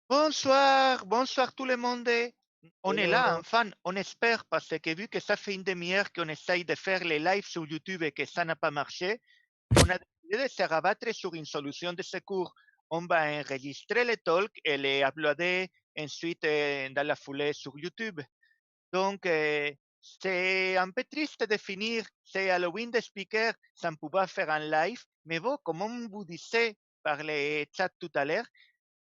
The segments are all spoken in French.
Bonsoir, bonsoir tout le monde. On est là, Hello. enfin, on espère, parce que vu que ça fait une demi-heure qu'on essaye de faire les lives sur YouTube et que ça n'a pas marché, on a décidé de se rabattre sur une solution de secours. On va enregistrer les talks et les uploader ensuite dans la foulée sur YouTube. Donc, c'est un peu triste de finir ces Halloween de speaker sans pouvoir faire un live, mais bon, comme on vous disait par les chats tout à l'heure,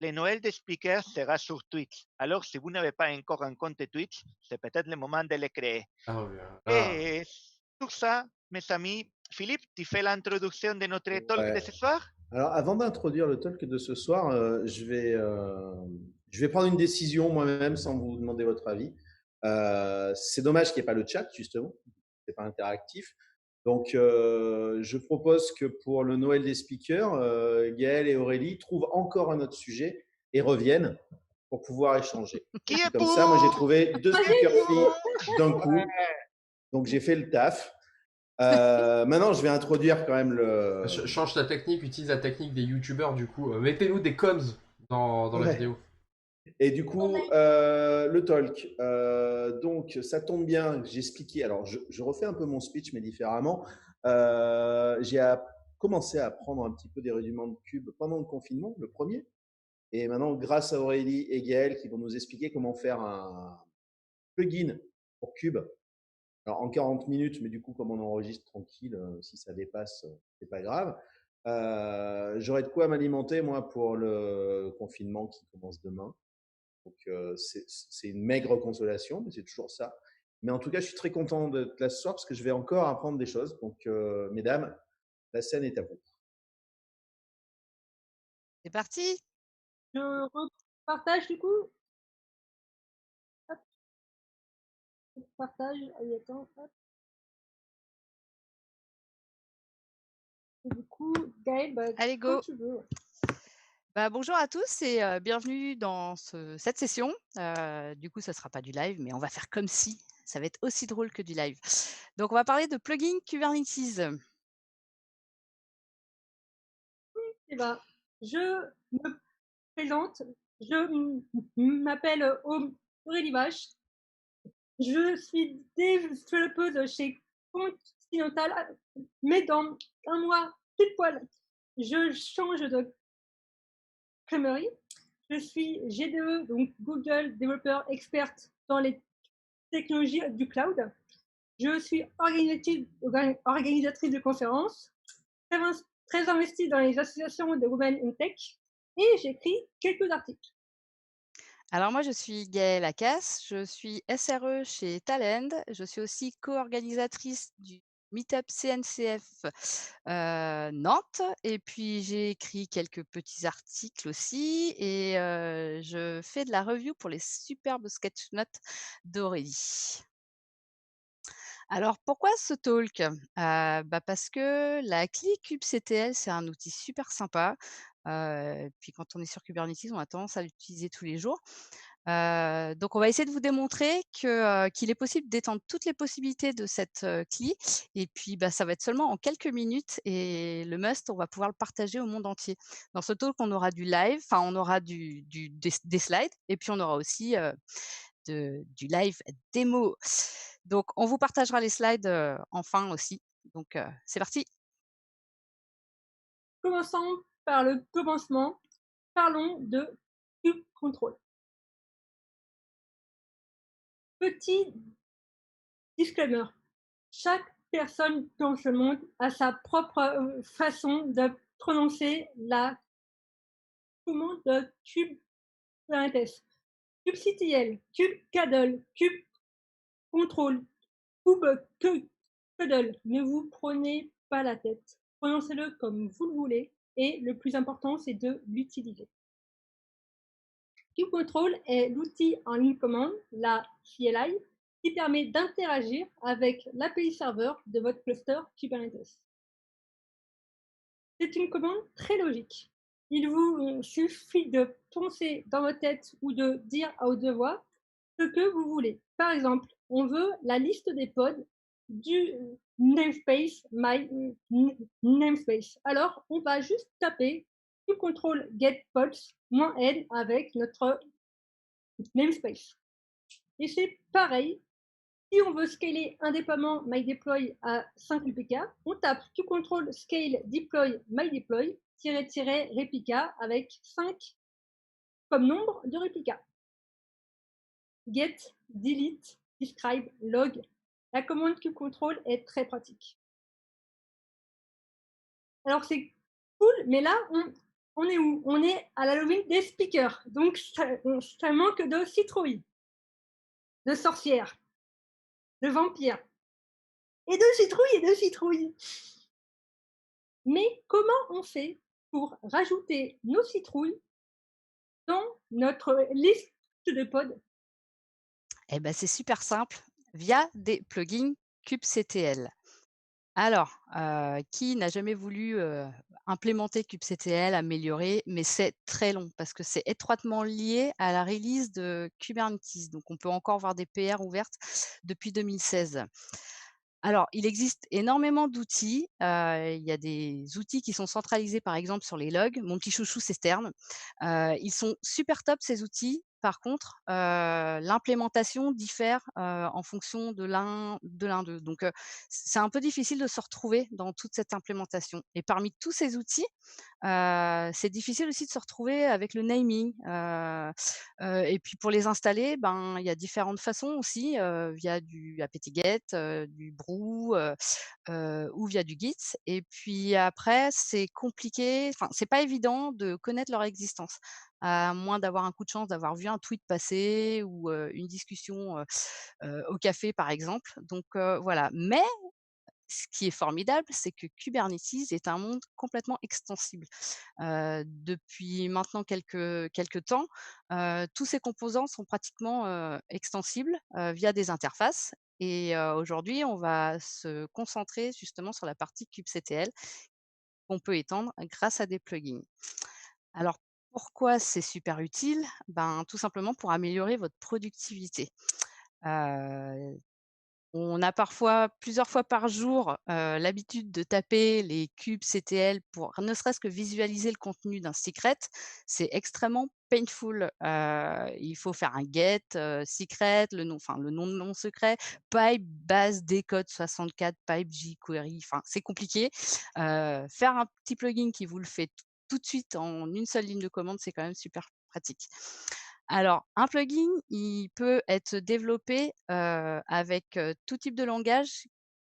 le Noël des speakers sera sur Twitch. Alors, si vous n'avez pas encore un compte Twitch, c'est peut-être le moment de le créer. Ah oui, ah là. Et sur ça, mes amis, Philippe, tu fais l'introduction de notre talk de Ouais. ce soir? Alors, avant d'introduire le talk de ce soir, je vais prendre une décision moi-même sans vous demander votre avis. C'est dommage qu'il n'y ait pas le chat, justement. C'est pas interactif. Donc, je propose que pour le Noël des speakers, Gaël et Aurélie trouvent encore un autre sujet et reviennent pour pouvoir échanger. Qui est Comme ça, moi, j'ai pour? trouvé deux Qui est speakers filles d'un pour? coup. Donc, j'ai fait le taf. Maintenant, je vais introduire quand même le. Change ta technique, utilise la technique des youtubeurs du coup. Mettez-nous des coms dans la Ouais. vidéo. Et du coup, le talk. Donc, ça tombe bien, j'ai expliqué. Alors, je refais un peu mon speech, mais différemment. Commencé à apprendre un petit peu des rudiments de cube pendant le confinement, le premier. Et maintenant, grâce à Aurélie et Gaël qui vont nous expliquer comment faire un plugin pour Cube. Alors, en 40 minutes, mais du coup, comme on enregistre tranquille, si ça dépasse, c'est pas grave. J'aurai de quoi m'alimenter, moi, pour le confinement qui commence demain. Donc, c'est une maigre consolation, mais c'est toujours ça. Mais en tout cas, je suis très content d'être là ce soir parce que je vais encore apprendre des choses. Donc, mesdames, la scène est à vous. C'est parti. Je repartage du coup. Hop, je partage. Allez, attends, hop. Et du coup, Gaël, Allez, quand go. tu veux. Bonjour à tous et bienvenue dans cette session. Du coup, ça ne sera pas du live, mais on va faire comme si. Ça va être aussi drôle que du live. Donc, on va parler de plugin Kubernetes. Eh ben, je me présente. Je m'appelle Aurélie Vache. Je suis développeuse chez Continental, mais dans un mois, pile poil, je change de crèmerie. Je suis GDE, donc Google Developer Expert dans les technologies du cloud. Je suis organisatrice de conférences, très investie dans les associations de Women in Tech et j'écris quelques articles. Alors, moi, je suis Gaëlle Acasse. Je suis SRE chez Talend. Je suis aussi co-organisatrice du Meetup CNCF Nantes. Et puis, j'ai écrit quelques petits articles aussi. Et je fais de la review pour les superbes sketch notes d'Aurélie. Alors pourquoi ce talk? Parce que la CLI kubectl, c'est un outil super sympa. Puis quand on est sur Kubernetes, on a tendance à l'utiliser tous les jours. Donc on va essayer de vous démontrer qu'il est possible d'étendre toutes les possibilités de cette, CLI et puis, ça va être seulement en quelques minutes et le must, on va pouvoir le partager au monde entier. Dans ce talk, on aura du live, enfin on aura des slides et puis on aura aussi, du live démo. Donc, on vous partagera les slides en fin aussi. Donc, c'est parti. Commençons par le commencement. Parlons de kube-control. Petit disclaimer. Chaque personne dans ce monde a sa propre façon de prononcer la commande de Kubernetes. kubectl, kubectl, kubecontrol, kubecuddle. Ne vous prenez pas la tête. Prononcez-le comme vous le voulez et le plus important, c'est de l'utiliser. kubecontrol est l'outil en ligne commande, la CLI, qui permet d'interagir avec l'API serveur de votre cluster Kubernetes. C'est une commande très logique. Il vous suffit de penser dans votre tête ou de dire à haute voix ce que vous voulez. Par exemple, on veut la liste des pods du namespace my namespace. Alors, on va juste taper kubectl get pods -n avec notre namespace. Et c'est pareil, si on veut scaler un déploiement MyDeploy à 5 UPK, on tape kubectl scale deploy MyDeploy -réplica avec 5 comme nombre de réplicas. Get, delete, describe, log. La commande kubectl est très pratique. Alors c'est cool, mais là, on est où? On est à l'Halloween des speakers. Donc ça manque de citrouilles, de sorcières, de vampires, et de citrouilles. Mais comment on fait pour rajouter nos citrouilles dans notre liste de pods? Eh ben, c'est super simple, via des plugins kubectl. Alors, qui n'a jamais voulu, implémenter kubectl, améliorer, mais c'est très long parce que c'est étroitement lié à la release de Kubernetes. Donc on peut encore voir des PR ouvertes depuis 2016. Alors, il existe énormément d'outils. Il y a des outils qui sont centralisés, par exemple, sur les logs. Mon petit chouchou, c'est Stern. Ils sont super top, ces outils. Par contre, l'implémentation diffère en fonction de l'un d'eux. Donc, c'est un peu difficile de se retrouver dans toute cette implémentation. Et parmi tous ces outils, c'est difficile aussi de se retrouver avec le naming. Et puis pour les installer, ben, il y a différentes façons aussi, via du apt-get, du brew, ou via du Git. Et puis après, c'est compliqué, enfin, c'est pas évident de connaître leur existence, à moins d'avoir un coup de chance, d'avoir vu un tweet passer ou une discussion, au café, par exemple. Donc voilà. Mais ce qui est formidable, c'est que Kubernetes est un monde complètement extensible. Depuis maintenant quelques temps, tous ces composants sont pratiquement, extensibles, via des interfaces. Et aujourd'hui, on va se concentrer justement sur la partie kubectl qu'on peut étendre grâce à des plugins. Alors pourquoi c'est super utile? Ben, tout simplement pour améliorer votre productivité. Heu On a parfois, plusieurs fois par jour, l'habitude de taper les kubectl pour ne serait-ce que visualiser le contenu d'un secret. C'est extrêmement painful. Il faut faire un get, secret, le nom de non secret, pipe base decode 64, pipe jQuery, enfin, c'est compliqué. Faire un petit plugin qui vous le fait tout de suite en une seule ligne de commande, c'est quand même super pratique. Alors, un plugin, il peut être développé, avec, tout type de langage,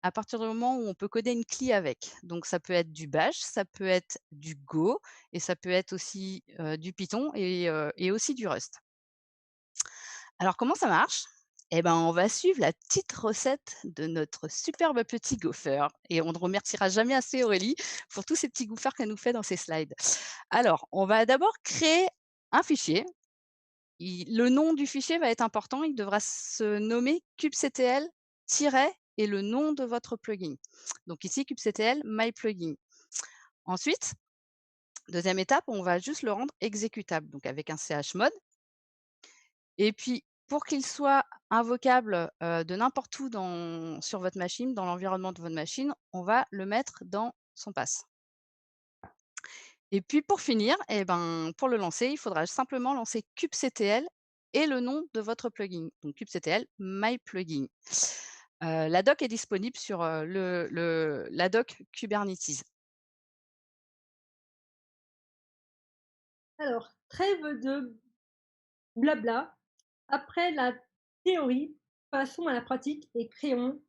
à partir du moment où on peut coder une CLI avec. Donc ça peut être du bash, ça peut être du Go et ça peut être aussi, du Python et aussi du Rust. Alors comment ça marche? Eh ben, on va suivre la petite recette de notre superbe petit gopher et on ne remerciera jamais assez Aurélie pour tous ces petits gophers qu'elle nous fait dans ses slides. Alors, on va d'abord créer un fichier. Le nom du fichier va être important, il devra se nommer kubectl et le nom de votre plugin. Donc ici, kubectl myplugin. Ensuite, deuxième étape, on va juste le rendre exécutable, donc avec un chmod. Et puis, pour qu'il soit invocable de n'importe où sur votre machine, dans l'environnement de votre machine, on va le mettre dans son pass. Et puis pour finir, eh ben, pour le lancer, il faudra simplement lancer kubectl et le nom de votre plugin. Donc kubectl myplugin. La doc est disponible sur la doc Kubernetes. Alors, trêve de blabla. Après la théorie, passons à la pratique et créons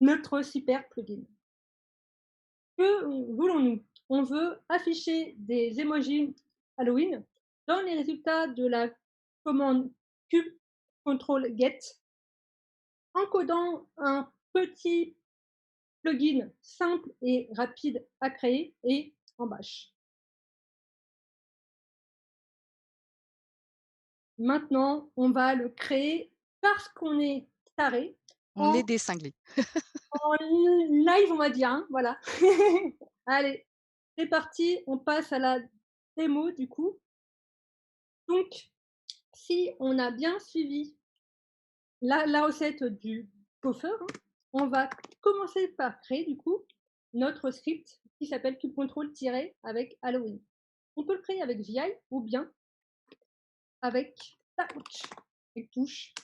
notre super plugin. Que voulons-nous? On veut afficher des emojis Halloween dans les résultats de la commande kubectl get, en codant un petit plugin simple et rapide à créer et en bash. Maintenant, on va le créer parce qu'on est taré. On est des cinglés. En live, on va dire, hein, voilà. Allez, c'est parti, on passe à la démo du coup. Donc, si on a bien suivi la recette du gopher, hein, on va commencer par créer du coup notre script qui s'appelle kubectl avec Halloween. On peut le créer avec VI ou bien avec Touch, avec touche.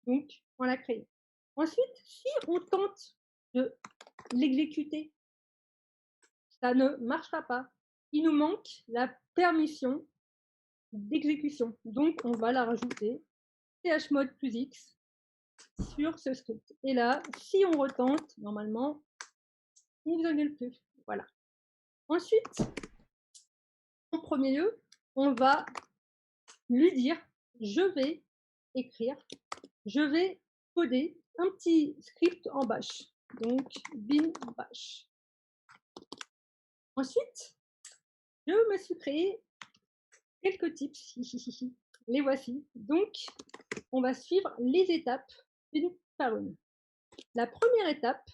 Donc, on l'a créé. Ensuite, si on tente de l'exécuter, ça ne marchera pas. Il nous manque la permission d'exécution. Donc, on va la rajouter chmod plus X sur ce script. Et là, si on retente, normalement, il ne vous engueule plus. Voilà. Ensuite, en premier lieu, on va lui dire, je vais écrire, je vais coder un petit script en bash. Donc, bin bash. Ensuite, je me suis créé quelques tips. Les voici. Donc, on va suivre les étapes une par une. La première étape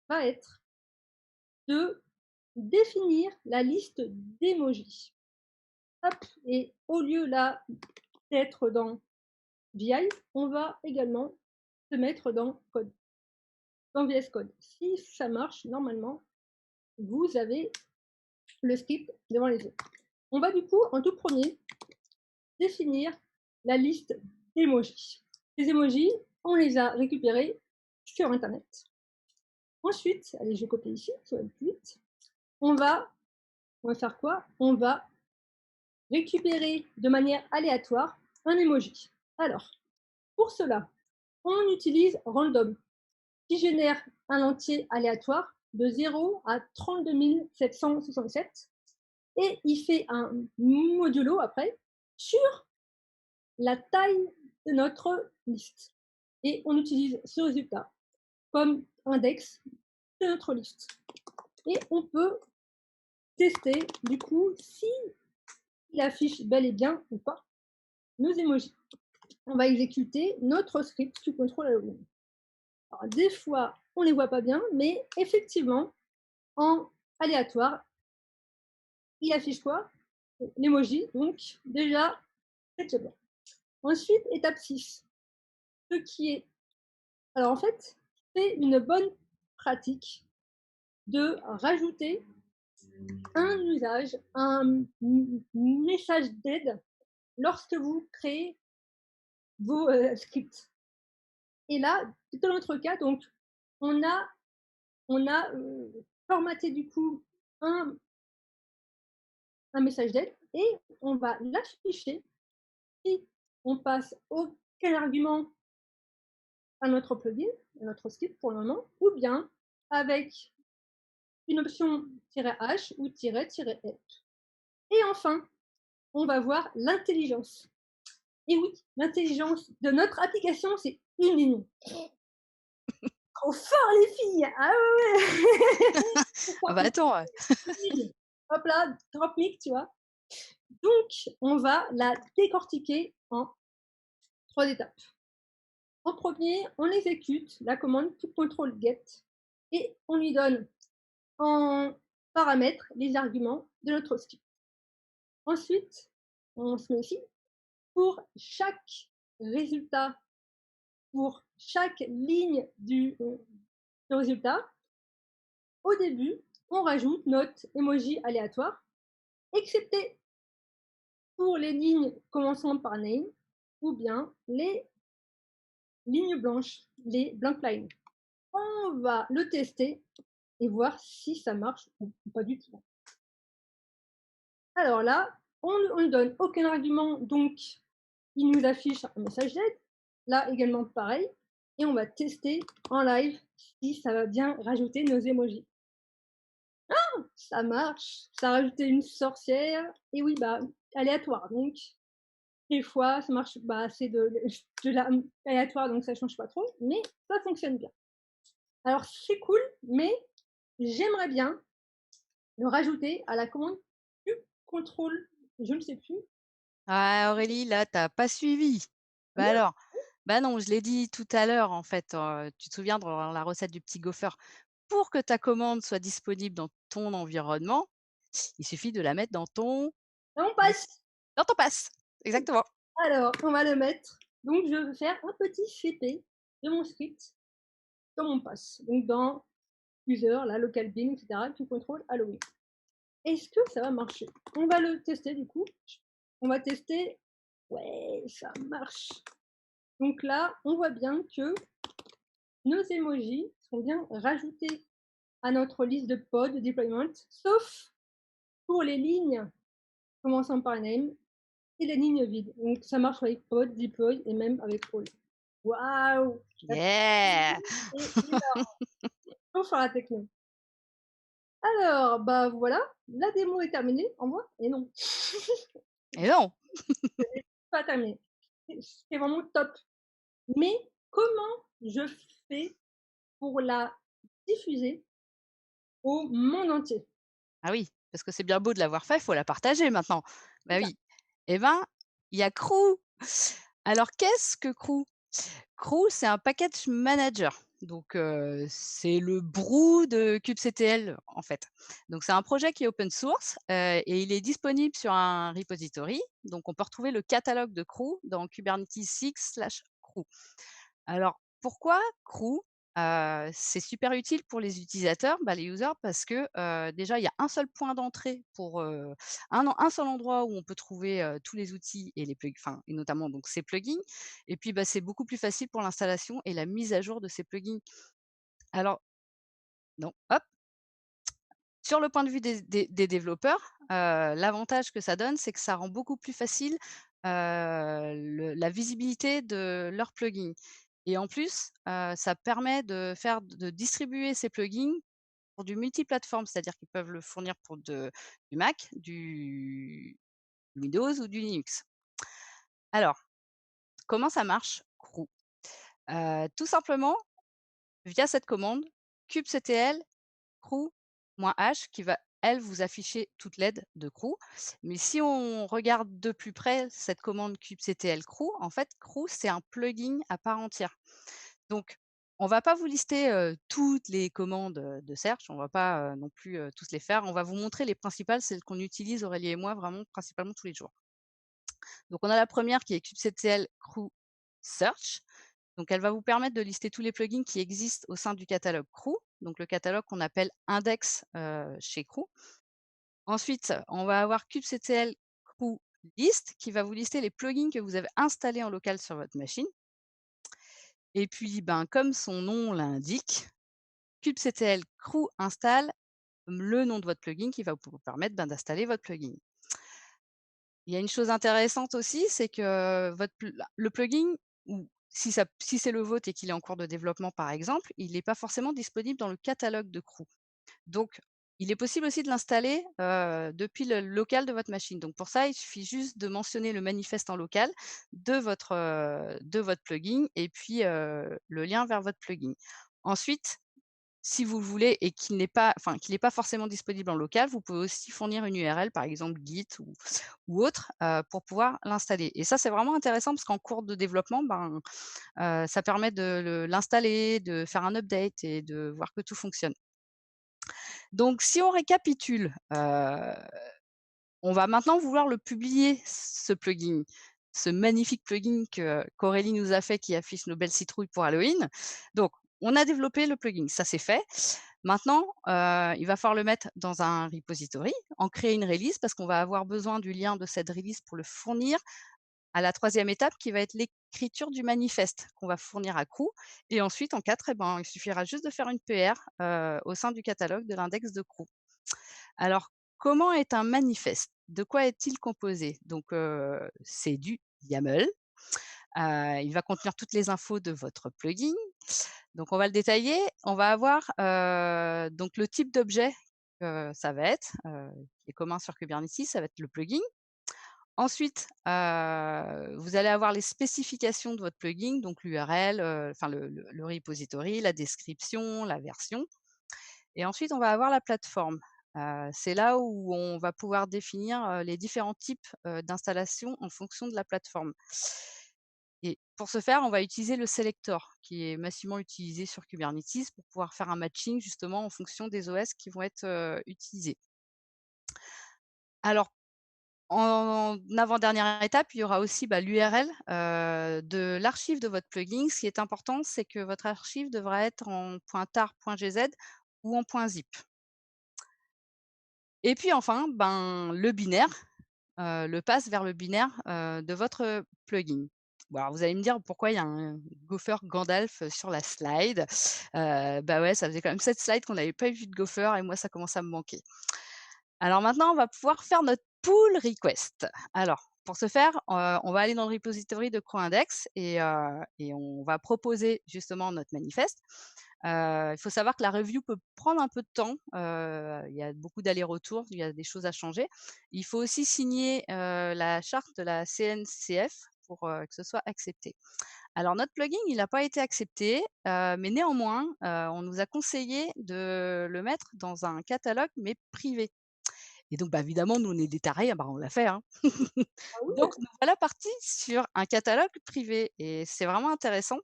va être de définir la liste d'émojis. Et au lieu là d'être dans VI, on va également se mettre dans Code, dans VS Code. Si ça marche, normalement, vous avez le script devant les yeux. On va du coup, en tout premier, définir la liste d'émojis. Ces émojis, on les a récupérés sur Internet. Ensuite, allez, je copie ici, ça va plus vite. On va faire quoi? On va récupérer de manière aléatoire un emoji. Alors, pour cela, on utilise random, qui génère un entier aléatoire de 0 à 32 767 et il fait un modulo après sur la taille de notre liste. Et on utilise ce résultat comme index de notre liste. Et on peut tester du coup si il affiche bel et bien ou pas nos emojis. On va exécuter notre script sous contrôle Halloween. Alors, des fois, on ne les voit pas bien, mais effectivement, en aléatoire, il affiche quoi? L'emoji, donc déjà, c'est déjà bien. Ensuite, étape 6. Ce qui est... Alors en fait, c'est une bonne pratique de rajouter un usage, un message d'aide lorsque vous créez vos scripts. Et là, dans notre cas, donc, on a formaté du coup un message d'aide et on va l'afficher si on passe aucun argument à notre plugin, à notre script pour le moment, ou bien avec une option "-h" ou "-f". Et enfin, on va voir l'intelligence. Et oui, l'intelligence de notre application, c'est une ligne. Trop fort les filles! Ah ouais. Ah bah attends. Hop là, drop mic, tu vois. Donc, on va la décortiquer en 3 étapes. En premier, on exécute la commande control get et on lui donne en paramètre les arguments de notre script. Ensuite, on se met ici pour chaque résultat, pour chaque ligne du résultat. Au début, on rajoute notre emoji aléatoire, excepté pour les lignes commençant par name ou bien les lignes blanches, les blank lines. On va le tester et voir si ça marche ou pas du tout. Alors là, on ne donne aucun argument, donc il nous affiche un message d'aide. Là également pareil. Et on va tester en live si ça va bien rajouter nos emojis. Ah, ça marche. Ça a rajouté une sorcière. Et oui, bah, aléatoire. Donc, des fois, ça marche. Bah, c'est de l'aléatoire, donc ça change pas trop. Mais ça fonctionne bien. Alors, c'est cool, mais j'aimerais bien le rajouter à la commande contrôle. Je ne sais plus. Ah Aurélie, là, t'as pas suivi. Bah alors, bah non, je l'ai dit tout à l'heure en fait. Tu te souviens de la recette du petit gopher? Pour que ta commande soit disponible dans ton environnement, il suffit de la mettre dans ton On passe. dans ton pass. Exactement. Alors, on va le mettre. Donc, je vais faire un petit CP de mon script dans mon pass. Donc, dans user, là, local bin, etc. Tout contrôle Halloween. est-ce que ça va marcher? On va le tester du coup. On va tester. Ouais, ça marche. Donc là, on voit bien que nos emojis sont bien rajoutés à notre liste de pods de deployment, sauf pour les lignes commençant par name et les lignes vides. Donc ça marche avec pod, deploy et même avec all. Waouh! La Yeah! technologie est énorme. Toujours sur la techno. Alors, bah voilà, la démo est terminée en moi et non, Et non! pas terminée. C'est vraiment top. Mais comment je fais pour la diffuser au monde entier? Ah oui, parce que c'est bien beau de l'avoir fait, il faut la partager maintenant. C'est Bah ça. oui. Eh ben, il y a Crew. Alors qu'est-ce que Crew? Crew, c'est un package manager. Donc, c'est le Brew de kubectl, en fait. Donc, c'est un projet qui est open source et il est disponible sur un repository. Donc, on peut retrouver le catalogue de Crew dans Kubernetes 6/Crew. Alors, pourquoi Crew? C'est super utile pour les utilisateurs, les users, parce que déjà, il y a un seul point d'entrée pour un seul endroit où on peut trouver tous les outils et les plugins, enfin, et notamment donc ces plugins. Et puis, c'est beaucoup plus facile pour l'installation et la mise à jour de ces plugins. Alors, donc, hop, sur le point de vue des développeurs, l'avantage que ça donne, c'est que ça rend beaucoup plus facile la visibilité de leurs plugins. Et en plus, ça permet de distribuer ces plugins pour du multiplateforme, c'est-à-dire qu'ils peuvent le fournir pour du Mac, du Windows ou du Linux. Alors, comment ça marche, Crew? Tout simplement, via cette commande, kubectl crew-h qui va, elle, vous afficher toute l'aide de Crew. Mais si on regarde de plus près cette commande kubectl crew, en fait, Crew, c'est un plugin à part entière. Donc, on va pas vous lister toutes les commandes de search, on va pas non plus tous les faire. On va vous montrer les principales, celles qu'on utilise, Aurélie et moi, vraiment principalement tous les jours. Donc, on a la première qui est kubectl crew search. Donc, elle va vous permettre de lister tous les plugins qui existent au sein du catalogue Crew, donc le catalogue qu'on appelle index chez Crew. Ensuite, on va avoir kubectl crew list qui va vous lister les plugins que vous avez installés en local sur votre machine. Et puis, comme son nom l'indique, kubectl crew installe le nom de votre plugin qui va vous permettre d'installer votre plugin. Il y a une chose intéressante aussi, c'est que le plugin, ou si c'est le vôtre et qu'il est en cours de développement par exemple, il n'est pas forcément disponible dans le catalogue de Crew. Donc, il est possible aussi de l'installer depuis le local de votre machine. Donc pour ça, il suffit juste de mentionner le manifeste en local de votre plugin et puis le lien vers votre plugin. Ensuite, si vous le voulez et qu'il n'est pas forcément disponible en local, vous pouvez aussi fournir une URL, par exemple Git ou autre, pour pouvoir l'installer. Et ça, c'est vraiment intéressant parce qu'en cours de développement, ça permet de l'installer, de faire un update et de voir que tout fonctionne. Donc si on récapitule, on va maintenant vouloir le publier, ce plugin, ce magnifique plugin qu'Aurélie nous a fait, qui affiche nos belles citrouilles pour Halloween. Donc, on a développé le plugin, ça c'est fait. Maintenant, il va falloir le mettre dans un repository, en créer une release, parce qu'on va avoir besoin du lien de cette release pour le fournir à la troisième étape, qui va être l'écriture du manifeste qu'on va fournir à Crew. Et ensuite, en 4, il suffira juste de faire une PR au sein du catalogue de l'index de Crew. Alors, comment est un manifeste? De quoi est-il composé? Donc, c'est du YAML. Il va contenir toutes les infos de votre plugin. Donc, on va le détailler. On va avoir donc le type d'objet que ça va être, qui est commun sur Kubernetes, ça va être le plugin. Ensuite, vous allez avoir les spécifications de votre plugin, donc l'URL, le repository, la description, la version. Et ensuite, on va avoir la plateforme. C'est là où on va pouvoir définir les différents types d'installation en fonction de la plateforme. Et pour ce faire, on va utiliser le selector, qui est massivement utilisé sur Kubernetes pour pouvoir faire un matching justement en fonction des OS qui vont être utilisés. Alors, en avant-dernière étape, il y aura aussi l'URL de l'archive de votre plugin. Ce qui est important, c'est que votre archive devra être en .tar.gz ou en .zip. Et puis enfin, le binaire, le pass vers le binaire, de votre plugin. Bon alors vous allez me dire pourquoi il y a un Gopher Gandalf sur la slide. Ouais, ça faisait quand même 7 slides qu'on n'avait pas vu de Gopher et moi ça commence à me manquer. Alors maintenant, on va pouvoir faire notre pull request. Alors, pour ce faire, on va aller dans le repository de CrewIndex et on va proposer justement notre manifeste. Il faut savoir que la review peut prendre un peu de temps. Il y a beaucoup d'allers-retours, il y a des choses à changer. Il faut aussi signer la charte de la CNCF pour que ce soit accepté. Alors notre plugin, il n'a pas été accepté, mais néanmoins, on nous a conseillé de le mettre dans un catalogue, mais privé. Et donc, évidemment, nous, on est des tarés, on l'a fait, hein. Ah oui, Donc, nous voilà partis sur un catalogue privé et c'est vraiment intéressant,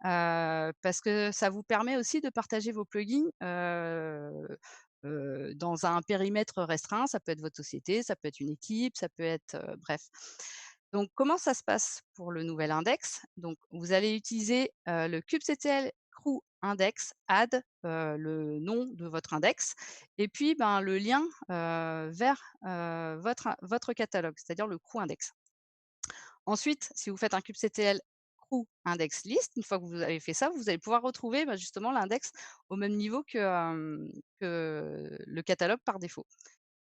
parce que ça vous permet aussi de partager vos plugins, dans un périmètre restreint. Ça peut être votre société, ça peut être une équipe, ça peut être, bref. Donc, comment ça se passe pour le nouvel index? Donc, vous allez utiliser, le kubectl crew index add, le nom de votre index et puis, le lien, vers, votre catalogue, c'est-à-dire le crew index. Ensuite, si vous faites un kubectl crew index list, une fois que vous avez fait ça, vous allez pouvoir retrouver, justement l'index au même niveau que le catalogue par défaut.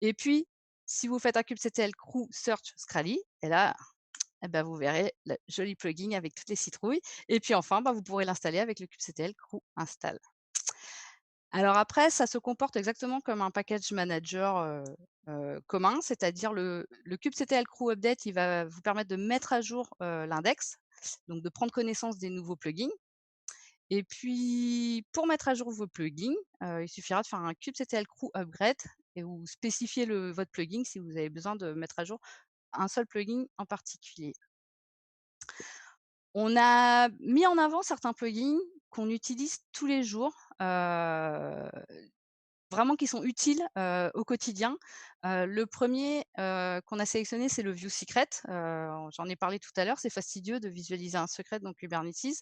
Et puis, si vous faites un kubectl crew search scrally, et là, vous verrez le joli plugin avec toutes les citrouilles. Et puis enfin, vous pourrez l'installer avec le kubectl crew install. Alors après, ça se comporte exactement comme un package manager commun, c'est-à-dire le kubectl crew update, il va vous permettre de mettre à jour l'index, donc de prendre connaissance des nouveaux plugins. Et puis, pour mettre à jour vos plugins, il suffira de faire un kubectl crew upgrade et vous spécifiez votre plugin si vous avez besoin de mettre à jour un seul plugin en particulier. On a mis en avant certains plugins qu'on utilise tous les jours, vraiment qui sont utiles, au quotidien. Le premier qu'on a sélectionné, c'est le View Secret. J'en ai parlé tout à l'heure, c'est fastidieux de visualiser un secret dans Kubernetes.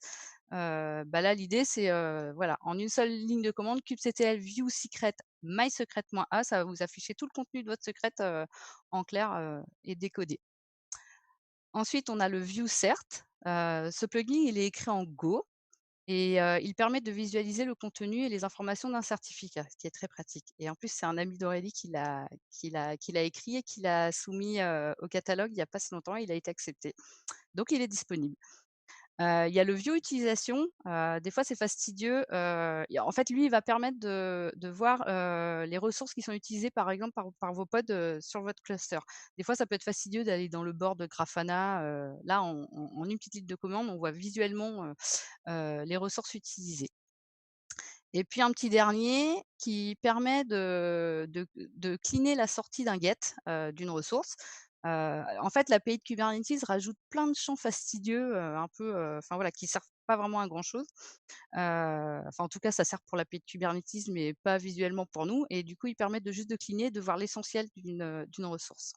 Là, l'idée, c'est, voilà, en une seule ligne de commande, kubectl View Secret mysecret.a, ça va vous afficher tout le contenu de votre secret, en clair, et décodé. Ensuite, on a le View Cert. Ce plugin, il est écrit en Go et il permet de visualiser le contenu et les informations d'un certificat, ce qui est très pratique. Et en plus, c'est un ami d'Aurélie qui l'a écrit et qui l'a soumis au catalogue il n'y a pas si longtemps. Il a été accepté. Donc, il est disponible. Il y a le view utilisation. Des fois, c'est fastidieux. En fait, lui, il va permettre de voir les ressources qui sont utilisées, par exemple, par vos pods sur votre cluster. Des fois, ça peut être fastidieux d'aller dans le board de Grafana. Là, en une petite ligne de commande, on voit visuellement les ressources utilisées. Et puis un petit dernier qui permet de cleaner la sortie d'un get, d'une ressource. En fait, l'API de Kubernetes rajoute plein de champs fastidieux, un peu, qui servent pas vraiment à grand chose. En tout cas, ça sert pour l'API de Kubernetes, mais pas visuellement pour nous. Et du coup, il permet juste de cleaner, de voir l'essentiel d'une ressource.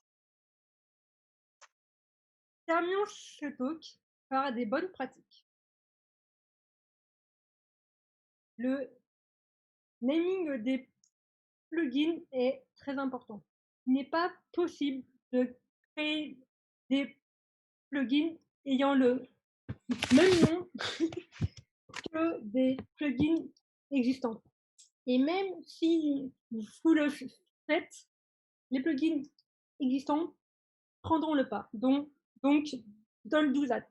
terminons ce talk par des bonnes pratiques. Le naming des plugins est très important. Il n'est pas possible de créer des plugins ayant le même nom que des plugins existants. Et même si vous le faites, les plugins existants prendront le pas. Donc don't do that.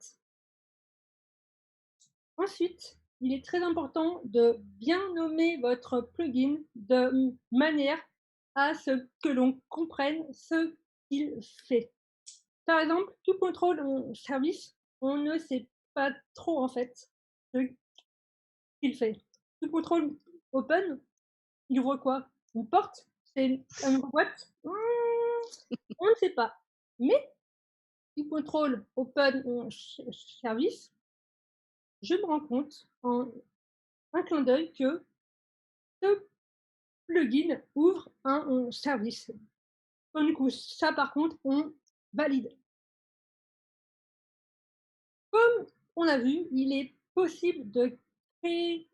Ensuite, il est très important de bien nommer votre plugin de manière à ce que l'on comprenne ce qu'il fait. Par exemple, tout contrôle en service, on ne sait pas trop en fait ce qu'il fait. Tout contrôle open, il voit quoi? Une porte? C'est une boîte? On ne sait pas. Mais tout contrôle open en service, je me rends compte en un clin d'œil que ce plugin ouvre un service. Donc, du coup, ça par contre, on valide. Comme on a vu, il est possible de créer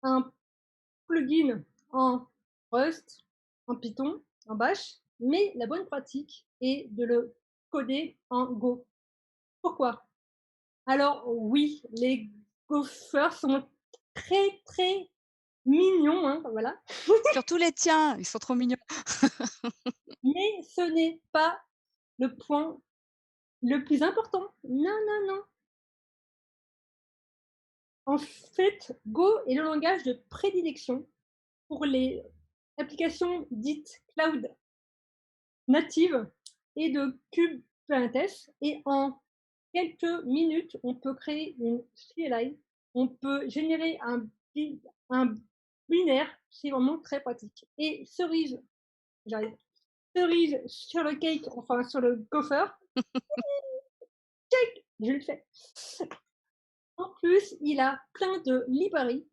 un plugin en Rust, en Python, en Bash, mais la bonne pratique est de le coder en Go. Pourquoi? Alors oui, les Gophers sont très, très mignons, hein, voilà, Surtout les tiens, ils sont trop mignons. mais ce n'est pas le point le plus important. Non, non, non. En fait, Go est le langage de prédilection pour les applications dites cloud natives et de Kubernetes. Et en quelques minutes, on peut créer une CLI, on peut générer un binaire, c'est vraiment très pratique. Et j'arrive, cerise sur le cake, enfin sur le gopher, je le fais. En plus, il a plein de librairies.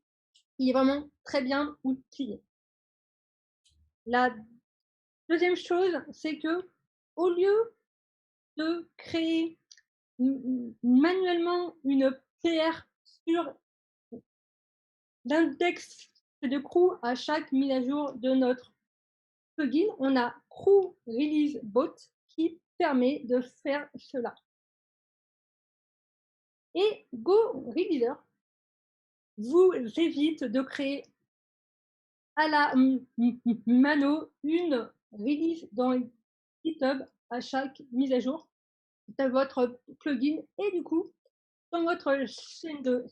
Il est vraiment très bien outillé. La deuxième chose, c'est que au lieu de créer manuellement une PR sur l'index de crew à chaque mise à jour de notre plugin, on a Crew Release Bot qui permet de faire cela. Et Go Releaser vous évite de créer à la mano une release dans GitHub à chaque mise à jour de votre plugin. Et du coup, dans votre chaîne de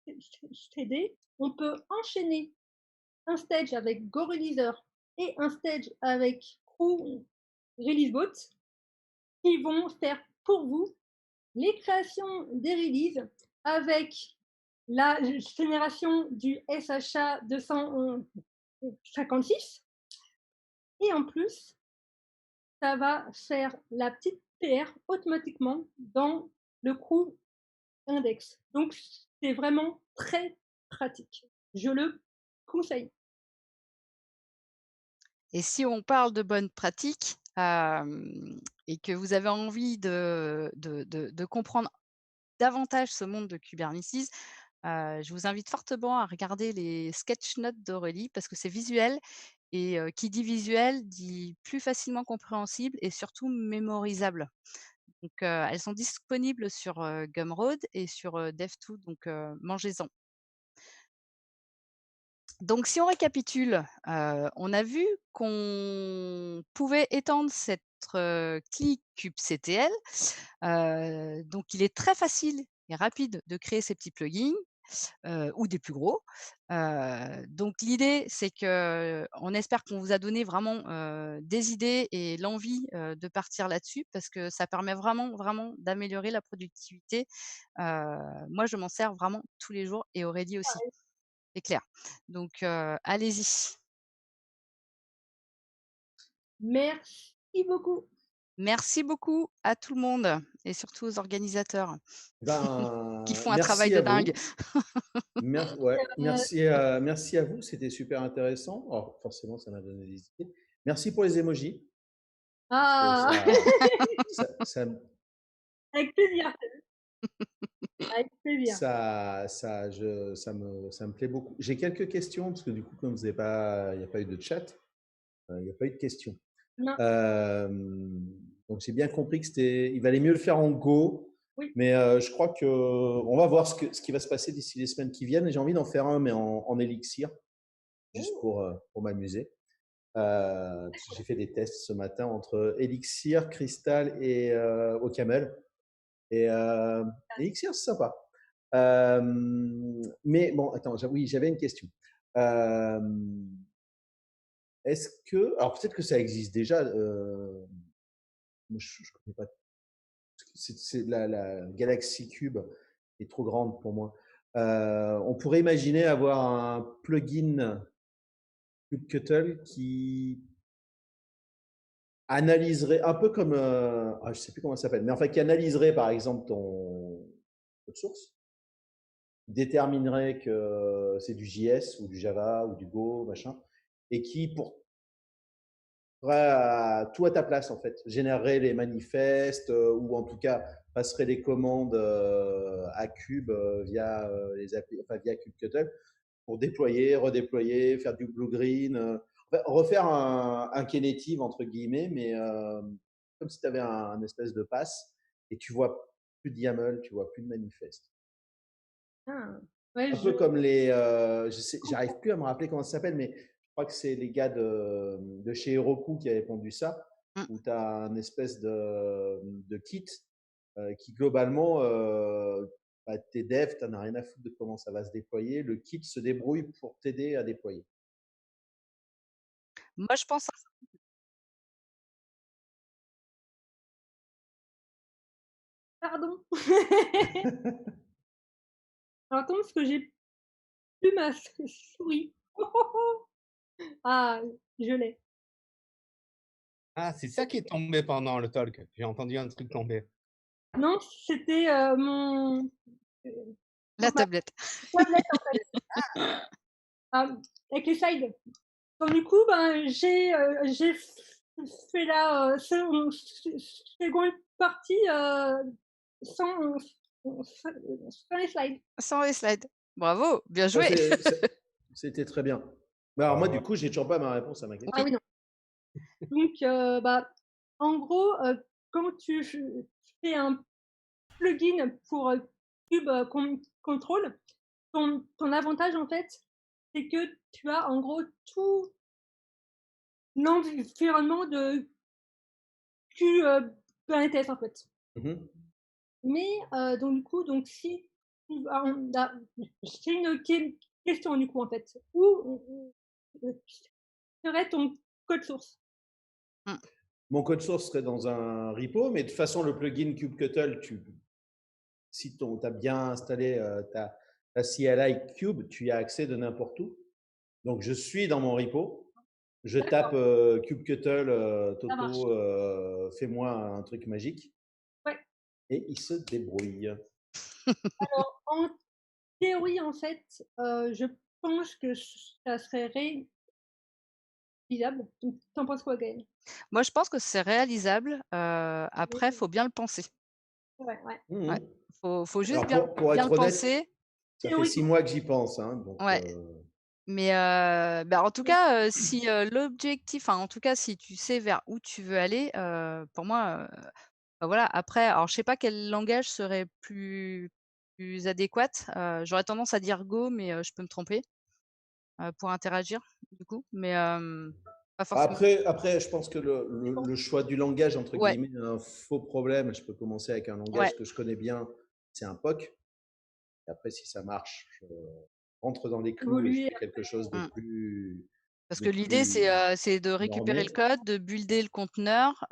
CI/CD, on peut enchaîner un stage avec Go Releaser et un stage avec Crew Release Bot qui vont faire pour vous les créations des releases avec la génération du SHA 256 et en plus, ça va faire la petite PR automatiquement dans le Crew Index. Donc, c'est vraiment très pratique. Je le conseille. Et si on parle de bonnes pratiques et que vous avez envie de comprendre davantage ce monde de Kubernetes, je vous invite fortement à regarder les sketch notes d'Aurélie parce que c'est visuel et qui dit visuel dit plus facilement compréhensible et surtout mémorisable. Donc, elles sont disponibles sur Gumroad et sur Dev2, donc mangez-en. Donc, si on récapitule, on a vu qu'on pouvait étendre cette CLI kubectl. Donc, il est très facile et rapide de créer ces petits plugins ou des plus gros. Donc, l'idée, c'est qu'on espère qu'on vous a donné vraiment des idées et l'envie de partir là-dessus parce que ça permet vraiment, vraiment d'améliorer la productivité. Moi, je m'en sers vraiment tous les jours et Aurélie aussi. C'est clair. Donc, allez-y. Merci beaucoup. Merci beaucoup à tout le monde et surtout aux organisateurs qui font un travail Merci de à dingue. vous. Merci à vous, c'était super intéressant. Alors, forcément, ça m'a donné des idées. Merci pour les emojis. Ah, Ça, avec plaisir. Avec plaisir. ça me plaît beaucoup. J'ai quelques questions, parce que du coup, comme il n'y a pas eu de chat, il n'y a pas eu de questions. Non. Donc, j'ai bien compris il valait mieux le faire en Go. Oui. Mais je crois qu'on va voir ce qui va se passer d'ici les semaines qui viennent. Et j'ai envie d'en faire un, mais en Elixir, juste pour m'amuser. J'ai fait des tests ce matin entre Elixir, Crystal et OCaml. Et Elixir, c'est sympa. Mais bon, attends, oui, j'avais une question. Est-ce que, alors peut-être que ça existe déjà, je ne connais pas, c'est la Galaxy Cube est trop grande pour moi. On pourrait imaginer avoir un plugin kubectl qui analyserait un peu comme, je ne sais plus comment ça s'appelle, mais enfin qui analyserait par exemple ton code source, déterminerait que c'est du JS ou du Java ou du Go, machin, et qui pour tout à ta place en fait, générerait les manifestes ou en tout cas passerait les commandes à Cube via les applis, enfin via kubectl pour déployer, redéployer, faire du blue-green. Refaire un Knative, entre guillemets, mais comme si tu avais un espèce de pass et tu vois plus de YAML, tu vois plus de manifeste. Ah. Ouais, Un peu comme les. J'arrive plus à me rappeler comment ça s'appelle, mais je crois que c'est les gars de chez Heroku qui avaient pondu ça, Mm. où tu as un espèce de kit qui, globalement, tes devs, tu n'en as rien à foutre de comment ça va se déployer. Le kit se débrouille pour t'aider à déployer. Moi, je pense. Pardon. Alors, attends, parce que j'ai plus ma souris. Ah, je l'ai. Ah, c'est ça qui est tombé pendant le talk. J'ai entendu un truc tomber. Non, c'était mon La ma tablette. tablette en fait. Avec les slides. Donc du coup, ben, j'ai fait la seconde partie sans, sans les slides. Sans les slides. Bravo, bien joué. C'était très bien. Mais alors, moi, du coup, j'ai toujours pas ma réponse à ma question. Ah oui, non. Donc, bah, en gros, quand tu fais un plugin pour Cube Control, ton avantage, en fait, c'est que tu as en gros tout l'environnement de Kubernetes, en fait. Mhm. Mais donc du coup, donc si j'ai une question du coup en fait. Où serait ton code source? Mon code source serait dans un repo, mais de toute façon, le plugin kubectl, si tu as bien installé ta CLI Cube, tu y as accès de n'importe où. Donc, je suis dans mon repo. Je tape kubectl, Toto, fais-moi un truc magique. Ouais. Et il se débrouille. Alors, en théorie, en fait, je pense que ça serait réalisable. T'en penses quoi, Gaël? Moi, je pense que c'est réalisable. Après, il faut bien le penser. Ouais, ouais. Mmh. Ouais. Faut juste Alors, pour bien être le honnête, penser. ça fait 6 mois que j'y pense. Hein, donc, Ouais. Mais bah, en tout cas, si l'objectif, enfin, en tout cas, si tu sais vers où tu veux aller, pour moi, bah, voilà. Après, alors je sais pas quel langage serait plus adéquat. J'aurais tendance à dire Go, mais je peux me tromper pour interagir du coup. Mais pas forcément. Après, je pense que le choix du langage, entre Ouais. guillemets, est un faux problème. Je peux commencer avec un langage Ouais. que je connais bien, c'est un POC. Et après, si ça marche, je rentre dans les clous et je Évoluer fais quelque chose de plus. Parce de que l'idée, plus c'est de récupérer normé. le code, de builder le conteneur,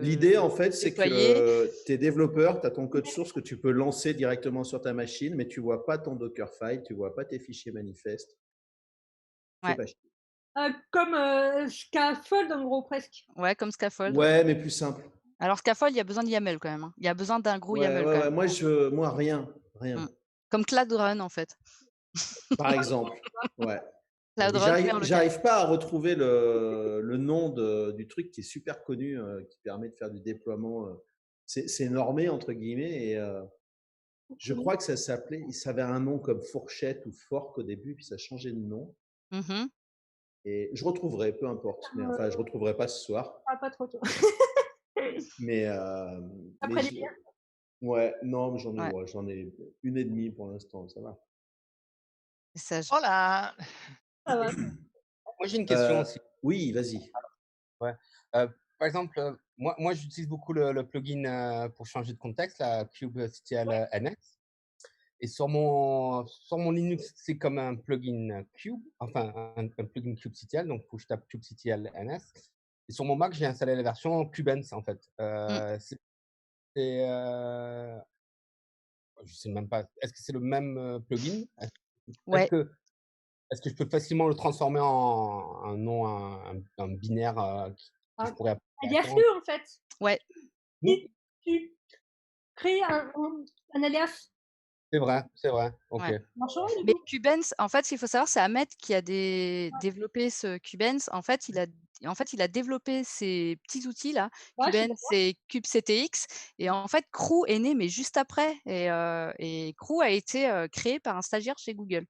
L'idée, en fait, c'est déployer. que tes développeurs, tu as ton code source que tu peux lancer directement sur ta machine, mais tu vois pas ton Dockerfile, tu vois pas tes fichiers manifestes. Fais Ouais. pas chier. Comme Scaffold, en gros, presque. Ouais, comme Scaffold. Ouais, mais plus simple. Alors Scaffold, il y a besoin de YAML quand même, hein. Il y a besoin d'un gros Ouais, YAML ouais, quand ouais. même. Moi, rien. Comme Cloud Run en fait. Par exemple. Ouais. Cloud Et Run fait en local. j'arrive pas à retrouver le nom du truc qui est super connu, qui permet de faire du déploiement. C'est normé, entre guillemets, et je crois que ça avait un nom comme Fourchette ou Fork au début, puis ça a changé de nom. Mhm. Et je retrouverai, peu importe. Mais enfin, je retrouverai pas ce soir. Ah, pas trop, toi. Mais, Après mais les bières. ouais, non, j'en ai, Ouais. ouais, j'en ai une et demie pour l'instant, ça va. Message. Hola. Ça va. Moi, j'ai une question aussi. Oui, vas-y. Ouais. Par exemple, moi j'utilise beaucoup le plugin pour changer de contexte, la kubectl NS. Et sur mon Linux, c'est comme un plugin Cube, enfin un plugin kubectl, donc faut que je tape kubectl NS. Et sur mon Mac, j'ai installé la version Kubens en fait. Je sais même pas. Est-ce que c'est le même plugin? Ouais. Est-ce que je peux facilement le transformer en un nom, un binaire que je pourrais appeler Alias directement? en fait. Ouais. Si tu crées un alias. C'est vrai. Ok. Ouais. Marchand, du Mais coup. Kubens, en fait, ce qu'il faut savoir, c'est Ahmed qui a développé ce Kubens. En fait, il a développé ces petits outils là, Ouais, je suis Kubens et kubectx. Et en fait, Crew est né, mais juste après. Et Crew a été créé par un stagiaire chez Google.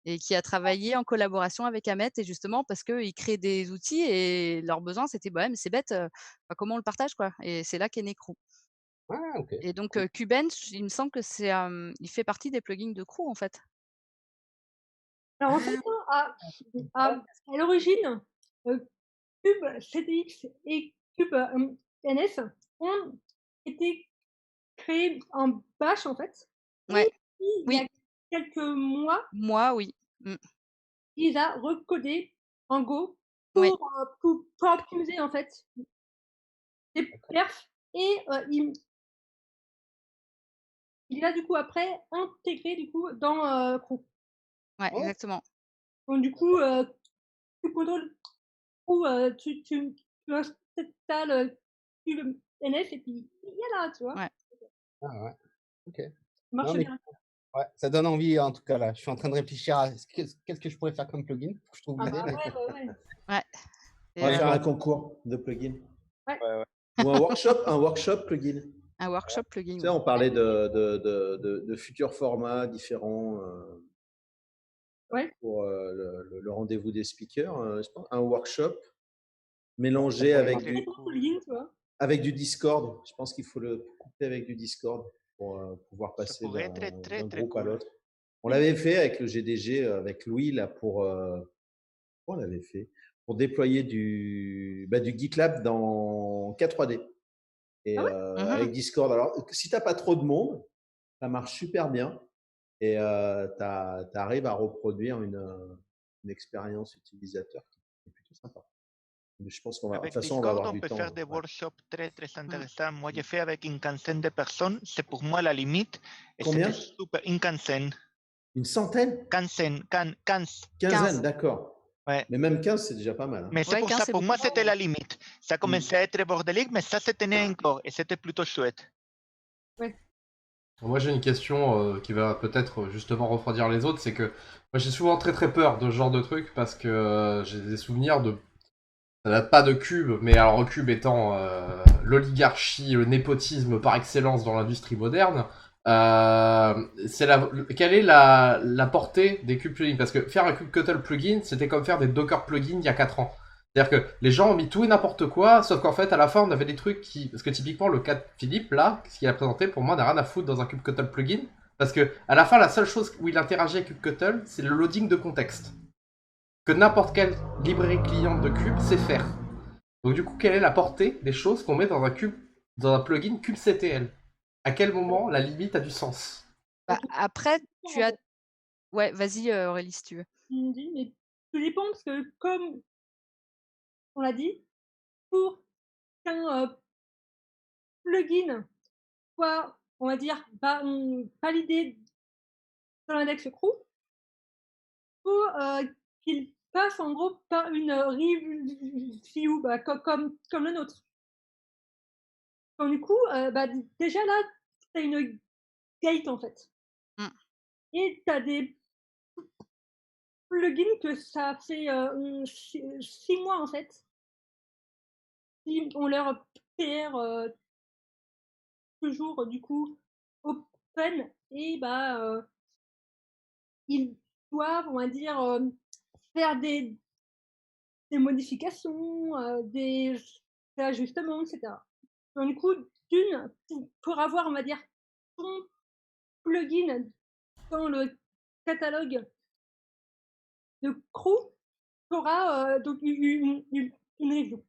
et qui a travaillé en collaboration avec Ahmet, et justement parce qu'ils créent des outils et leur besoin c'était bah ouais, mais c'est bête, comment on le partage quoi? Et c'est là qu'est né Crew. Ah, ok. Et donc Cool. Qbench, il me semble que c'est il fait partie des plugins de Crew en fait. Alors en fait, à l'origine, Cube CDX et Cube NS ont été créés en Bash en fait. Ouais. Et puis, il y a Oui. quelques mois, Moi, oui. il a recodé en Go Ouais. pour optimiser en fait les perfs et il a du coup après intégré du coup dans Crew. Ouais, Oh. exactement. Donc du coup, tu contrôles ou tu installes Cube NS et puis il y a là, tu vois? Ouais. Ah ouais. Ok. Ça marche Non, mais bien. ouais, ça donne envie en tout cas là. Je suis en train de réfléchir à qu'est-ce que je pourrais faire comme plugin. Faut que je trouve Ah l'idée. bah mais- ouais. Ouais. On va Et faire un concours de plugins. Ouais, ouais. Ou un workshop plugin. un workshop plugin. Tu sais, on parlait de futurs formats différents Ouais. pour le rendez-vous des speakers. Je pense un workshop mélangé Ça pourrait avec marcher. du, Plugin, tu vois? avec du Discord. Je pense qu'il faut le couper avec du Discord pour pouvoir Ça passer pourrait être très, d'un très groupe à cool. l'autre. On l'avait fait avec le GDG, avec Louis, là, on l'avait fait pour déployer du GitLab dans K3D. Et Ah ouais? avec Discord. Alors, si tu n'as pas trop de monde, ça marche super bien. Et tu arrives à reproduire une expérience utilisateur qui est plutôt sympa. Mais je pense qu'on va, de toute Avec façon, on va Discord, avoir on du peut temps. faire des Ouais. workshops très, très intéressants. Moi, j'ai fait avec une quinzaine de personnes. C'est pour moi la limite. Et Combien? c'était super. Une quinzaine. Une centaine? Quinzaine. 15. Quinzaine, d'accord. Ouais. Mais même 15, c'est déjà pas mal. Hein. Mais c'est Ouais, pour 15, ça, c'est pour moi, beaucoup. c'était la limite. Ça commençait à être bordélique, mais ça se tenait encore. Et c'était plutôt chouette. Moi j'ai une question qui va peut-être justement refroidir les autres, c'est que moi j'ai souvent très très peur de ce genre de truc parce que j'ai des souvenirs de... Ça date pas de Cube, mais alors Cube étant l'oligarchie, le népotisme par excellence dans l'industrie moderne, quelle est la portée des Cube plugins? Parce que faire un kubectl plugin, c'était comme faire des Docker plugins il y a 4 ans. C'est-à-dire que les gens ont mis tout et n'importe quoi, sauf qu'en fait, à la fin, on avait des trucs qui... Parce que typiquement, le cas de Philippe, là, ce qu'il a présenté, pour moi, n'a rien à foutre dans un kubectl plugin. Parce que, à la fin, la seule chose où il interagit avec kubectl, c'est le loading de contexte. Que n'importe quelle librairie client de Cube sait faire. Donc du coup, quelle est la portée des choses qu'on met dans un plugin kubectl? À quel moment la limite a du sens? Bah, après, tu as... Ouais, vas-y Aurélie, si tu veux. Il me dit, mais tout dépend parce que comme on l'a dit, pour qu'un plugin soit, on va dire, validé dans l'index Crew, faut qu'il passe en gros par une review comme le nôtre. Donc du coup, déjà là, tu as une gate en fait. Et tu as des plugins que ça fait 6 mois en fait. On leur PR toujours du coup open et ils doivent, on va dire, faire des modifications, des ajustements, etc. Donc du coup, pour avoir, on va dire, ton plugin dans le catalogue de Crew, tu auras donc une review.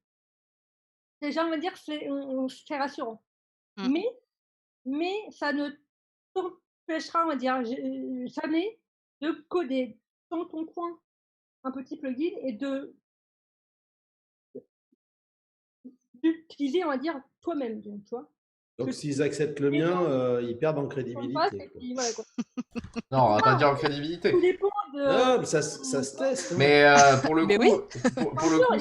Déjà, on va dire, c'est rassurant. Mais ça ne t'empêchera, on va dire, jamais de coder dans ton coin un petit plugin et d'utiliser, on va dire, toi-même. Donc, tu vois. Donc, s'ils acceptent le mien, ils perdent en crédibilité. Et puis, voilà, quoi. Non, on va pas dire en crédibilité. Tout dépend de. Non, mais ça se teste. Hein. Mais pour le Mais coup, oui. pour le coup,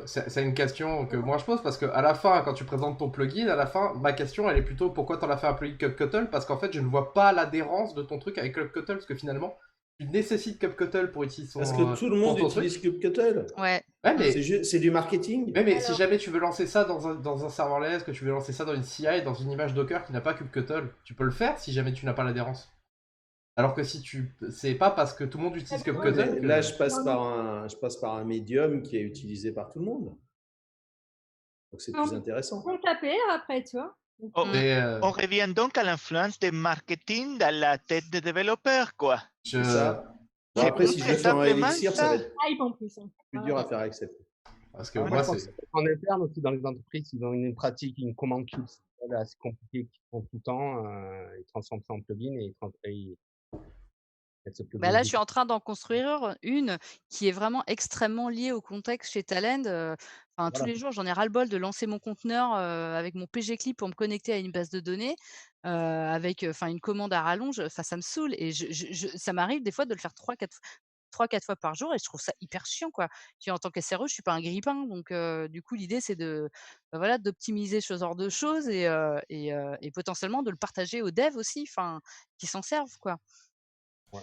c'est une question que moi je pose parce que à la fin, quand tu présentes ton plugin, à la fin, ma question elle est plutôt pourquoi t'en as fait un plugin kubectl? Parce qu'en fait, je ne vois pas l'adhérence de ton truc avec kubectl parce que finalement, tu nécessites kubectl pour utiliser son. Parce que tout le monde utilise kubectl. Ouais. mais c'est du marketing. mais si jamais tu veux lancer ça dans un serverless, que tu veux lancer ça dans une CI, dans une image Docker qui n'a pas kubectl, tu peux le faire si jamais tu n'as pas l'adhérence. Alors que si c'est pas parce que tout le monde utilise Ouais, Kubectl Là, que... je passe par un médium qui est utilisé par tout le monde. Donc, c'est plus intéressant. On taper après, tu vois. Oh, Et, on revient donc à l'influence des marketing dans la tête des développeurs, quoi. C'est ça. Bon, C'est après, tout si je très le fais en simplement Elixir, ça va ça. être Hype en plus. Hein. plus dur à faire accepter. Parce que Moi, moi, je pense c'est... qu'en interne aussi dans les entreprises, ils ont une pratique, une commande kubectl assez compliquée qu'ils font tout le temps. Ils transforment ça en plugin et ils mettent ce Bah plugin là, je dessus. suis en train d'en construire une qui est vraiment extrêmement liée au contexte chez Talend. Enfin, tous Voilà. les jours, j'en ai ras-le-bol de lancer mon conteneur avec mon PGClip pour me connecter à une base de données avec une commande à rallonge. Enfin, ça me saoule et ça m'arrive des fois de le faire 3-4 fois par jour et je trouve ça hyper chiant, quoi. Puis en tant qu'SRE, je suis pas un grille-pain, donc du coup, l'idée, c'est voilà, d'optimiser ce genre de choses et potentiellement de le partager aux devs aussi, qui s'en servent, quoi. Ouais.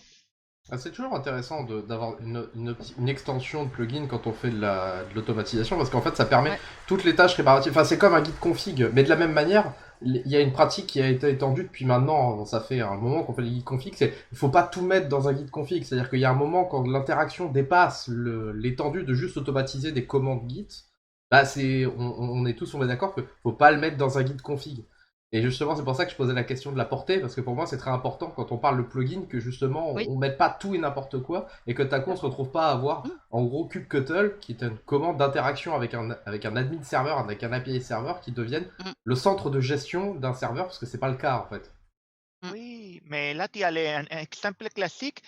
C'est toujours intéressant d'avoir une extension de plugin quand on fait de l'automatisation parce qu'en fait ça permet toutes les tâches réparatives. Enfin, c'est comme un guide config, mais de la même manière, il y a une pratique qui a été étendue depuis maintenant, ça fait un moment qu'on fait les guides config, il ne faut pas tout mettre dans un guide config. C'est-à-dire qu'il y a un moment quand l'interaction dépasse l'étendue de juste automatiser des commandes Git, bah on est tous d'accord qu'il ne faut pas le mettre dans un guide config. Et justement, c'est pour ça que je posais la question de la portée, parce que pour moi, c'est très important quand on parle de plugin que justement, Oui. on mette pas tout et n'importe quoi, et que Taco ne se retrouve pas à avoir, en gros, Kubectl, qui est une commande d'interaction avec un admin serveur, avec un API serveur, qui devienne le centre de gestion d'un serveur, parce que c'est pas le cas, en fait. Oui, mais là, tu as un exemple classique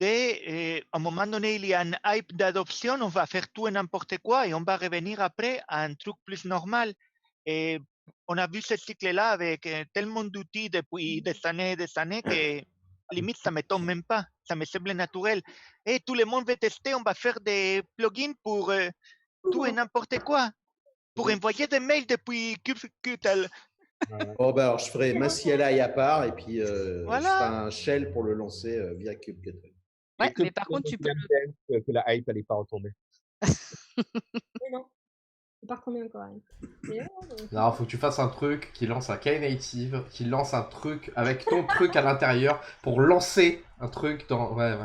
de, à un moment donné, il y a un hype d'adoption, on va faire tout et n'importe quoi et on va revenir après à un truc plus normal. Et on a vu ce cycle-là avec tellement d'outils depuis des années que limite, ça me tombe même pas, ça me semble naturel. Et tout le monde veut tester, on va faire des plugins pour tout et n'importe quoi, pour envoyer des mails depuis Kubectl. Bon, bah, alors, je ferai ma CLI à part et puis je ferai Voilà. un shell pour le lancer via Kubectl. Ouais, mais par contre, tu peux que la hype n'allait pas retomber. Mais non, c'est pas retombé encore. Hein. Non, faut que tu fasses un truc qui lance un Knative, qui lance un truc avec ton truc à l'intérieur pour lancer un truc dans... Ouais.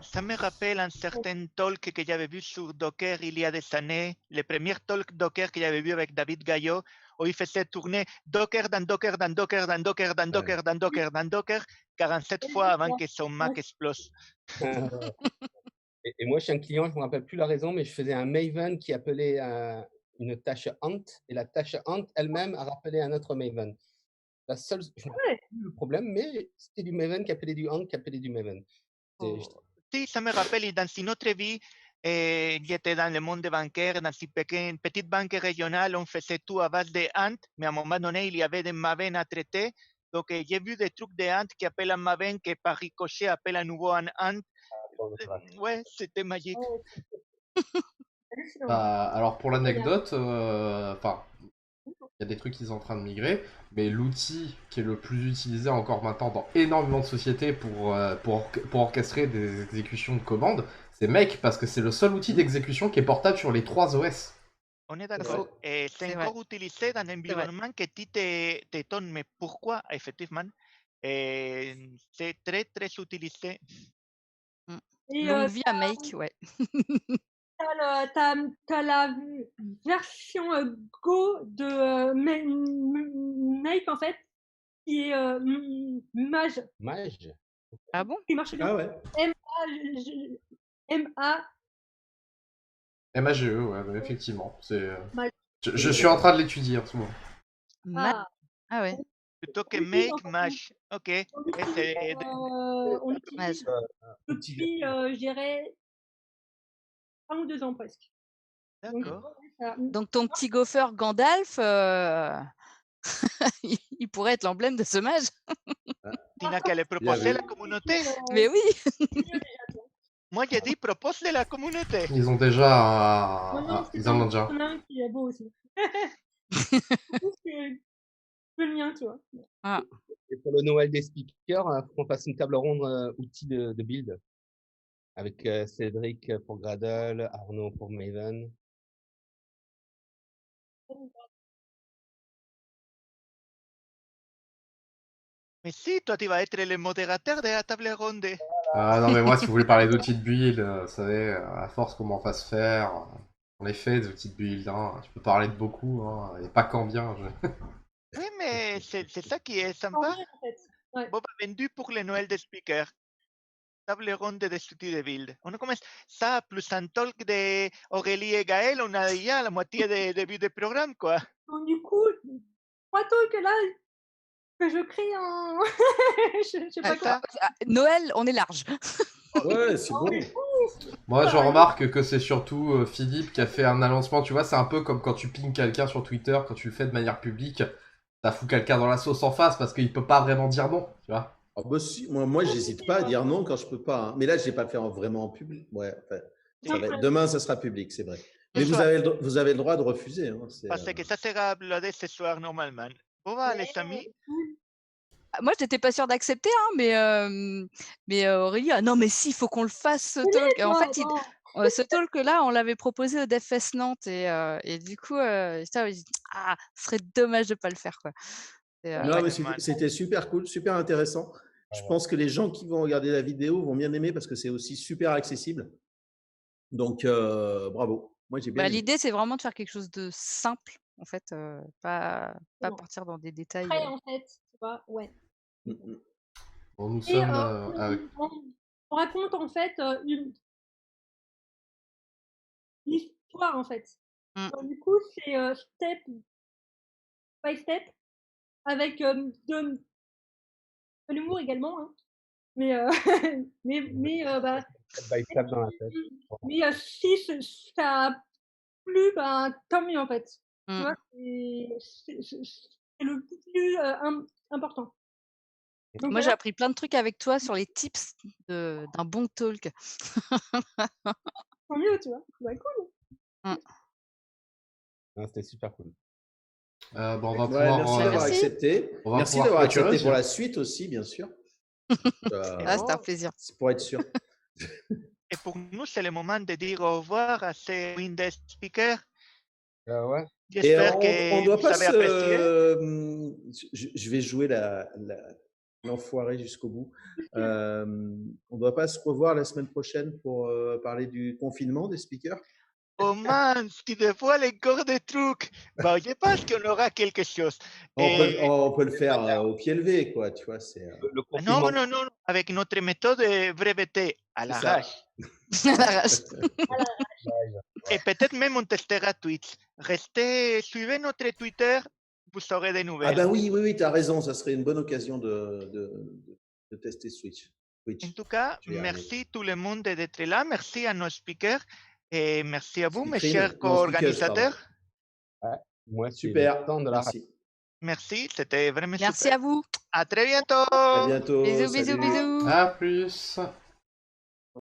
Ça me rappelle un certain talk que j'avais vu sur Docker il y a des années, le premier talk Docker que j'avais vu avec David Gaillot, où il faisait tourner Docker dans Docker dans Docker dans Docker dans Docker dans Docker dans Docker 47 fois avant que son Mac explose. Et moi, chez un client, je ne me rappelle plus la raison, mais je faisais un Maven qui appelait une tâche Ant, et la tâche Ant elle-même a rappelé un autre Maven. La seule, je ne rappelle plus le problème, mais c'était du Maven qui appelait du Ant qui appelait du Maven. Sí, ça me rappelle, dans une autre vie, j'étais dans le monde bancaire, dans une petite banque régionale, on faisait tout à base de Ant, mais à un moment donné, il y avait des Maven à traiter. Donc, j'ai vu des trucs de Ant qui appellent un Maven, qui par ricochet appelle à nouveau un Ant. Ouais, c'était magique. Alors pour l'anecdote, il y a des trucs qui sont en train de migrer, mais l'outil qui est le plus utilisé encore maintenant dans énormément de sociétés pour orchestrer des exécutions de commandes, c'est Make, parce que c'est le seul outil d'exécution qui est portable sur les 3 OS. On est d'accord. Et c'est encore utilisé dans un environnement que tu t'étonnes, mais pourquoi, effectivement, c'est très, très utilisé. Longue vie à Make, ouais. T'as la version Go de Make, en fait, qui est Mage. Mage. Ah bon? Qui marche bien. Ah ouais. MAGE, ouais, effectivement. Je suis en train de l'étudier en ce moment. Ah ouais. Plutôt que Make, Mash. Ok. On utilise depuis, je dirais, 1 ou 2 ans presque. D'accord. Donc ton petit gopher Gandalf, il pourrait être l'emblème de ce mage. Tu n'as qu'à le proposer à la communauté. Mais oui. Moi, j'ai dit propose de la communauté. Ils ont déjà ils en ont déjà. Il y en a un qui est beau aussi. Le mien, tu vois. Ah. Et pour le Noël des speakers, il faut qu'on fasse une table ronde outils de build avec Cédric pour Gradle, Arnaud pour Maven. Mais si, toi, tu vas être le modérateur de la table ronde. Ah non, mais moi, si vous voulez parler d'outils de build, vous savez, à force qu'on m'en fasse faire, on est fait des outils de build, hein. Je peux parler de beaucoup, hein, et pas qu'en bien. Oui, mais c'est ça qui est Tant sympa. mieux, en fait. Ouais. Bob a vendu pour le Noël des speakers. Table ronde des outils de build. On commence ça, plus un talk de Aurélie et Gaël, on a déjà la moitié des débuts du programme, quoi. Donc, du coup, 3 talks là que je crée en. je sais pas C'est quoi. ça. Noël, on est large. Ouais, c'est bon. Moi, je remarque que c'est surtout Philippe qui a fait un annoncement. Tu vois, c'est un peu comme quand tu pings quelqu'un sur Twitter, quand tu le fais de manière publique, ça fout quelqu'un dans la sauce en face parce qu'il peut pas vraiment dire non, tu vois. Ah bah si, moi j'hésite pas à dire non quand je peux pas, hein. Mais là, je vais pas le faire vraiment en public. Ouais, enfin, ça va être- demain, ça sera public, c'est vrai. Mais Ce vous soir, avez le droit de refuser, hein. parce que ça sera uploadé ce soir normalement. Bon, bah, les amis, Moi, je n'étais pas sûre d'accepter, hein, mais Aurélie, ah non, mais si, il faut qu'on le fasse, ce talk. Et en fait, ce talk-là, on l'avait proposé au DevFest Nantes. Et du coup, ça, ce serait dommage de ne pas le faire, quoi. Non, mais Exactement. c'était super cool, super intéressant. Je pense que les gens qui vont regarder la vidéo vont bien aimer parce que c'est aussi super accessible. Donc, bravo. Moi, j'ai bien Bah, aimé. l'idée, c'est vraiment de faire quelque chose de simple, en fait, pas Non. partir dans des détails. Après, en fait, tu vois, ouais. Mm, mm. Bon, nous Et sommes avec... on raconte en fait une histoire en fait. Mm. Donc, du coup, c'est step by step avec de l'humour également. Hein. Mais, bah, Step by step dans la tête. mais si ça a plu, bah, tant mieux en fait. Tu Mm. vois, c'est le plus important. Donc, Moi, j'ai voilà. appris plein de trucs avec toi sur les tips d'un bon talk. Tant mieux, tu vois. Bah, cool. Non, c'était super cool. bon, on va Ouais, pouvoir... merci d'avoir Merci. accepté. On va Merci pouvoir d'avoir clôturer accepté aussi, pour hein. la suite aussi, bien sûr. C'était un plaisir. C'est pour être sûr. et pour nous, c'est le moment de dire au revoir à ces Windows speakers. Ouais. Et J'espère on que doit vous pas avez apprécié. je vais jouer l'enfoiré jusqu'au bout. On doit pas se revoir la semaine prochaine pour parler du confinement des speakers. Oh mince, tu dévoiles encore des trucs. Bon, je pense qu'on aura quelque chose. On peut le faire au pied levé, quoi. Tu vois, c'est. Le Non, confinement. non, non, avec notre méthode brevetée à C'est ça. l'arrache. À l'arrache. Et peut-être même on testera Twitch. Restez, suivez notre Twitter, vous aurez des Ah nouvelles. ben oui, tu as raison. Ça serait une bonne occasion de tester Twitch. En tout cas, Je vais y arriver. merci tout le monde d'être là. Merci à nos speakers. Et merci à vous, mes Speakerine. chers Non, speakeuse, co-organisateurs. Moi, c'est Super. le temps de la Merci. Merci, c'était vraiment Merci super. à vous. À très bientôt. À bientôt. Bisous, bisous, Salut. bisous. À plus.